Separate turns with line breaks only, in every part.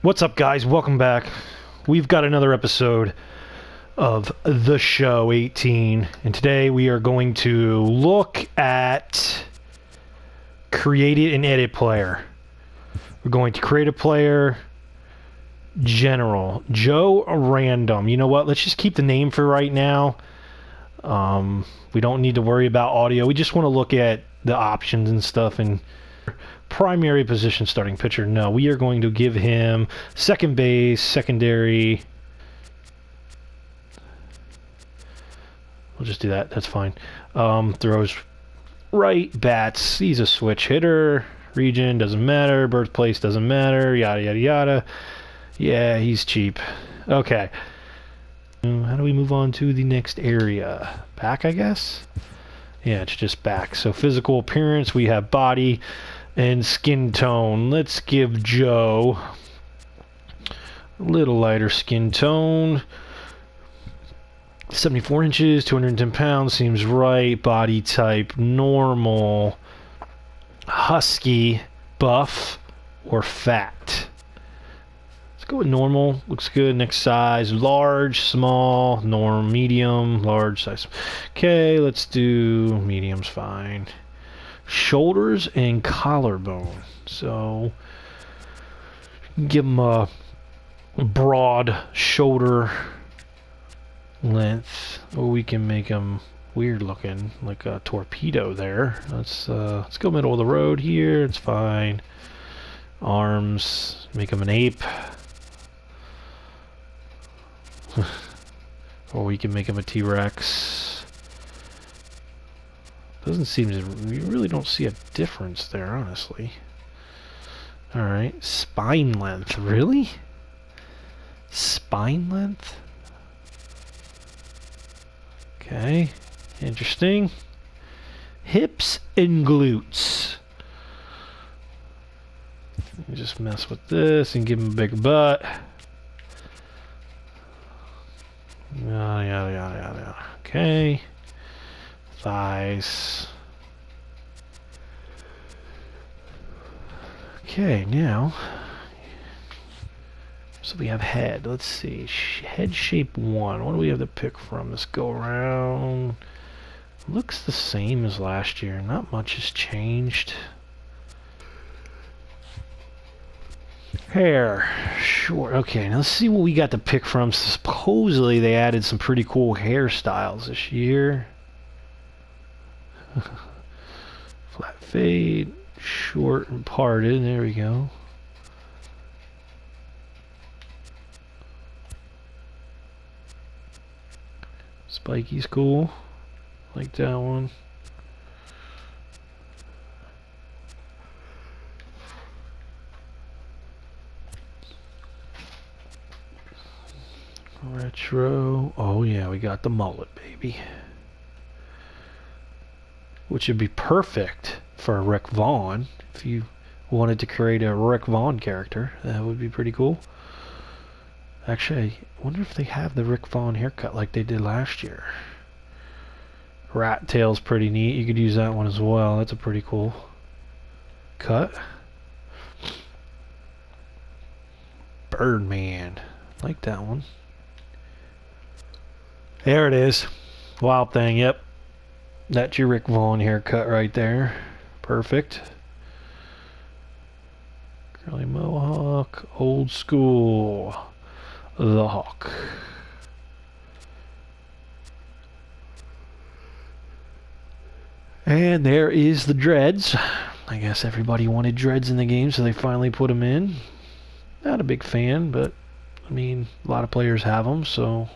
What's up, guys? Welcome back. We've got another episode of The Show 18, and today we are going to look at create and edit player. We're going to create a player, general, Joe Random. You know what? Let's just keep the name for right now. We don't need to worry about audio. We just want to look at the options and stuff. And primary position, starting pitcher. No, we are going to give him second base, secondary. We'll just do that. That's fine. Throws right, bats. He's a switch hitter. Region doesn't matter. Birthplace doesn't matter. Yada yada yada. Yeah, he's cheap. Okay. How do we move on to the next area? Back, I guess? Yeah, it's just back. So physical appearance, we have body and skin tone. Let's give Joe a little lighter skin tone. 74 inches, 210 pounds, seems right. Body type, normal, husky, buff, or fat. Let's go with normal. Looks good. Next size, large, small, norm, medium, large size. Okay, let's do medium's fine. Shoulders and collarbone. So give him a broad shoulder length, or we can make him weird looking, like a torpedo there. Let's go middle of the road here. It's fine. Arms, make him an ape. Or we can make him a T-Rex. Doesn't seem to... We really don't see a difference there, honestly. Alright. Spine length. Really? Spine length? Okay. Interesting. Hips and glutes. You just mess with this and give him a bigger butt. Yada, yada, yada, yada. Okay. Thighs. Okay, now. So we have head. Let's see. Head shape 1. What do we have to pick from? Let's go around. Looks the same as last year. Not much has changed. Hair. Sure. Okay, now let's see what we got to pick from. Supposedly they added some pretty cool hairstyles this year. Flat fade. Short and parted. There we go. Spiky's cool. Like that one. Retro. Oh yeah, we got the mullet, baby. Which would be perfect for a Rick Vaughn. If you wanted to create a Rick Vaughn character, that would be pretty cool. Actually, I wonder if they have the Rick Vaughn haircut like they did last year. Rat tail's pretty neat. You could use that one as well. That's a pretty cool cut. Birdman. Like that one. There it is. Wild Thing, yep. That's your Rick Vaughn haircut right there. Perfect. Curly mohawk. Old school. The Hawk. And there is the dreads. I guess everybody wanted dreads in the game, so they finally put them in. Not a big fan, but I mean, a lot of players have them, so...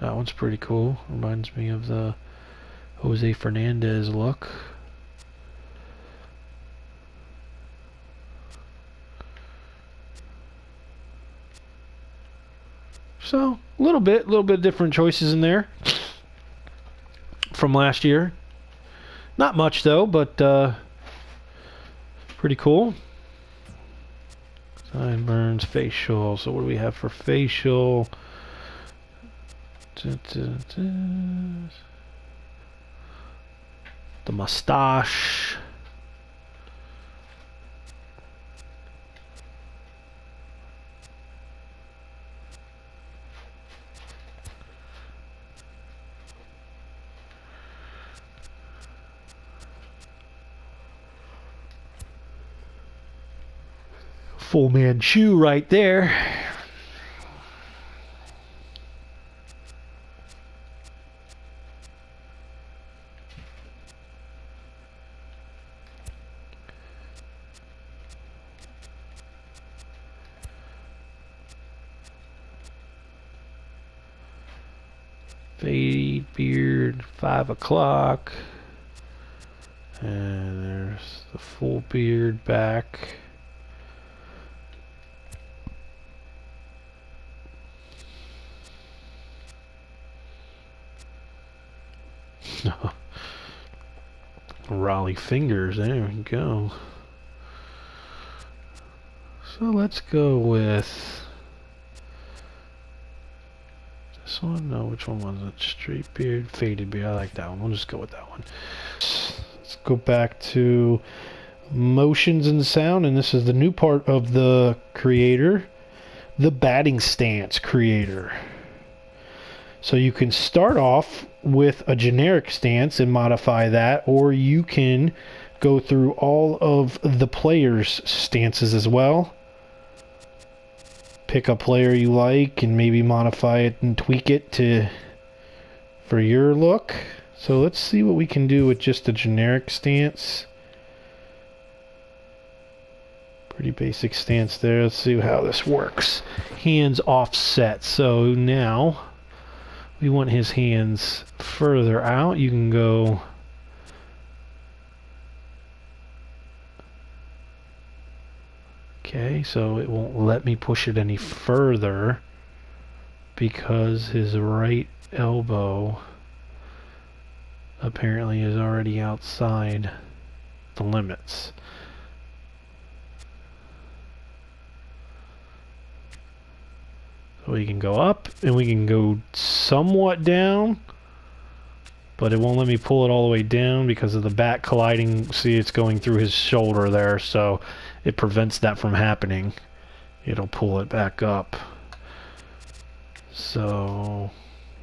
That one's pretty cool. Reminds me of the Jose Fernandez look. So, a little bit different choices in there from last year. Not much though, but pretty cool. Sideburns, facial. So what do we have for facial? The mustache. Full Manchu right there. Fade beard, 5 o'clock. And there's the full beard back. Raleigh fingers, there we go. So let's go with this one. No, which one was it? Straight beard, faded beard. I like that one. We'll just go with that one. Let's go back to motions and sound, and this is the new part of the creator, the batting stance creator. So you can start off with a generic stance and modify that, or you can go through all of the players' stances as well. Pick a player you like and maybe modify it and tweak it for your look. So let's see what we can do with just a generic stance. Pretty basic stance there. Let's see how this works. Hands offset. So now we want his hands further out. You can go okay, so it won't let me push it any further because his right elbow apparently is already outside the limits. So we can go up and we can go somewhat down, but it won't let me pull it all the way down because of the bat colliding. See, it's going through his shoulder there, so it prevents that from happening. It'll pull it back up. So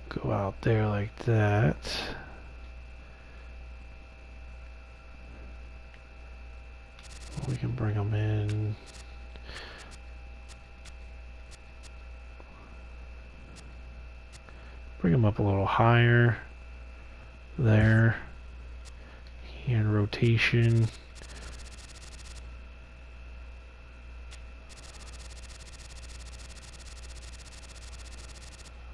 go out there like that. We can bring them in. Bring them up a little higher. There. Hand rotation.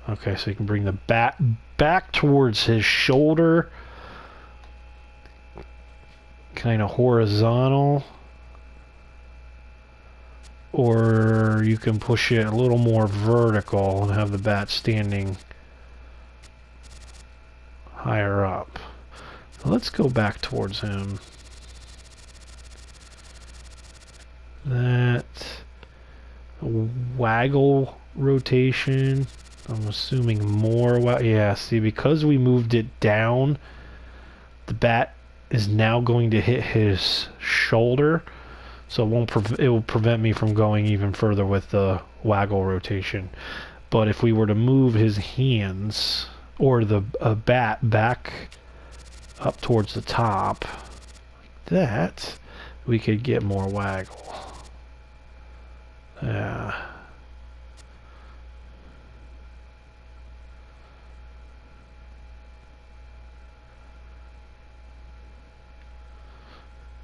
Okay, so you can bring the bat back towards his shoulder. Kind of horizontal. Or you can push it a little more vertical and have the bat standing higher up. Let's go back towards him. That waggle rotation. I'm assuming more. Yeah, see, because we moved it down, the bat is now going to hit his shoulder, so it will prevent me from going even further with the waggle rotation. But if we were to move his hands or the bat back up towards the top, that we could get more waggle. Yeah.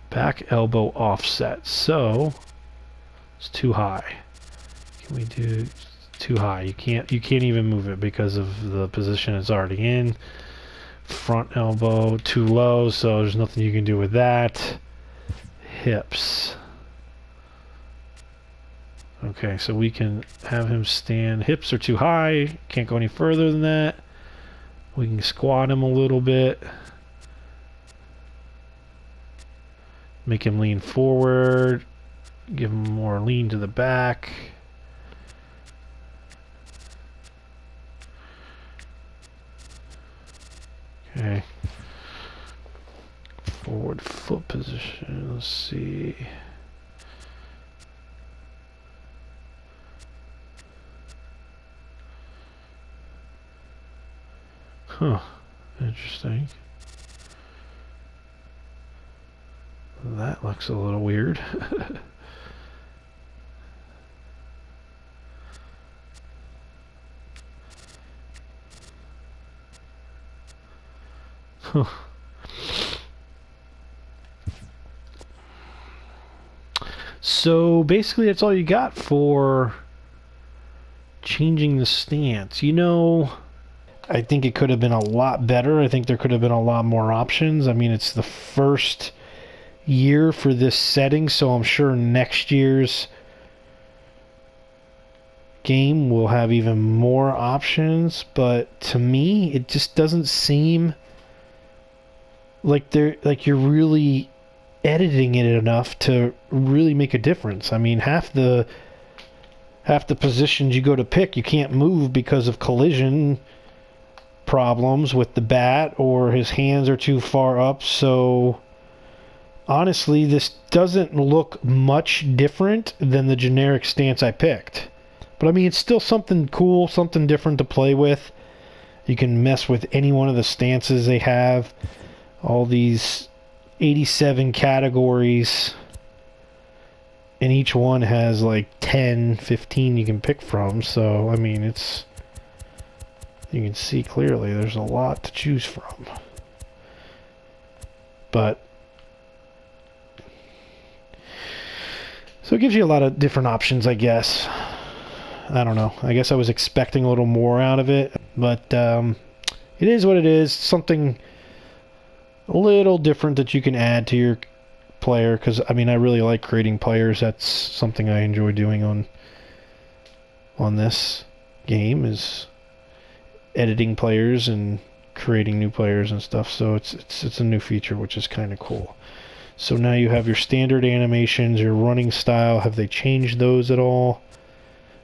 Back elbow offset. So it's too high. Can we do too high? You can't even move it because of the position it's already in. Front elbow too low, so there's nothing you can do with that. Hips. Okay, so we can have him stand. Hips are too high. Can't go any further than that. We can squat him a little bit. Make him lean forward. Give him more lean to the back. Okay. position. Let's see. Huh. Interesting. That looks a little weird. Huh. So basically that's all you got for changing the stance. You know, I think it could have been a lot better. I think there could have been a lot more options. I mean, it's the first year for this setting, so I'm sure next year's game will have even more options, but to me it just doesn't seem like you're really editing it enough to really make a difference. I mean, half the positions you go to pick, you can't move because of collision problems with the bat, or his hands are too far up. So honestly, this doesn't look much different than the generic stance I picked. But I mean, it's still something cool, something different to play with. You can mess with any one of the stances they have. All these 87 categories, and each one has like 10, 15 you can pick from. So, I mean, it's, you can see clearly there's a lot to choose from. But so it gives you a lot of different options, I guess. I don't know. I guess I was expecting a little more out of it, but it is what it is. Something a little different that you can add to your player, because I mean, I really like creating players. That's something I enjoy doing on this game, is editing players and creating new players and stuff. So it's a new feature, which is kind of cool. So now you have your standard animations, your running style. Have they changed those at all?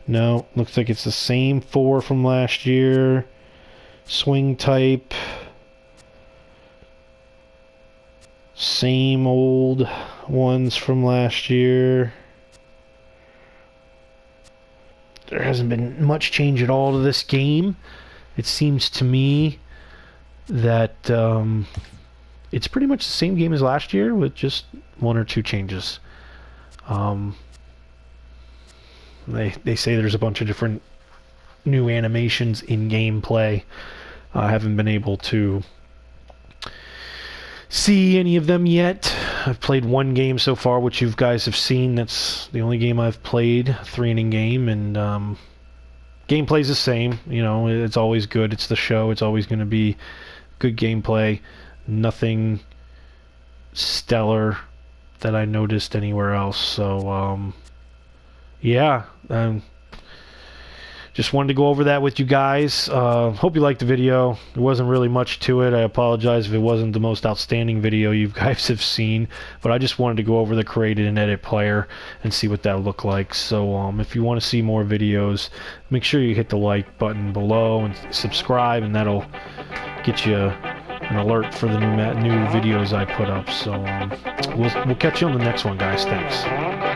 No, looks like it's the same 4 from last year. Swing type, same old ones from last year. There hasn't been much change at all to this game. It seems to me that it's pretty much the same game as last year with just 1 or 2 changes. They say there's a bunch of different new animations in gameplay. I haven't been able to see any of them yet. I've played 1 game so far, which you guys have seen. That's the only game I've played, 3-inning game, and gameplay's the same. You know, it's always good. It's the show. It's always going to be good gameplay. Nothing stellar that I noticed anywhere else. So yeah, just wanted to go over that with you guys. Hope you liked the video. There wasn't really much to it. I apologize if it wasn't the most outstanding video you guys have seen, but I just wanted to go over the create and edit player and see what that looked like. So if you want to see more videos, make sure you hit the like button below and subscribe, and that'll get you an alert for the new videos I put up. So we'll catch you on the next one, guys. Thanks.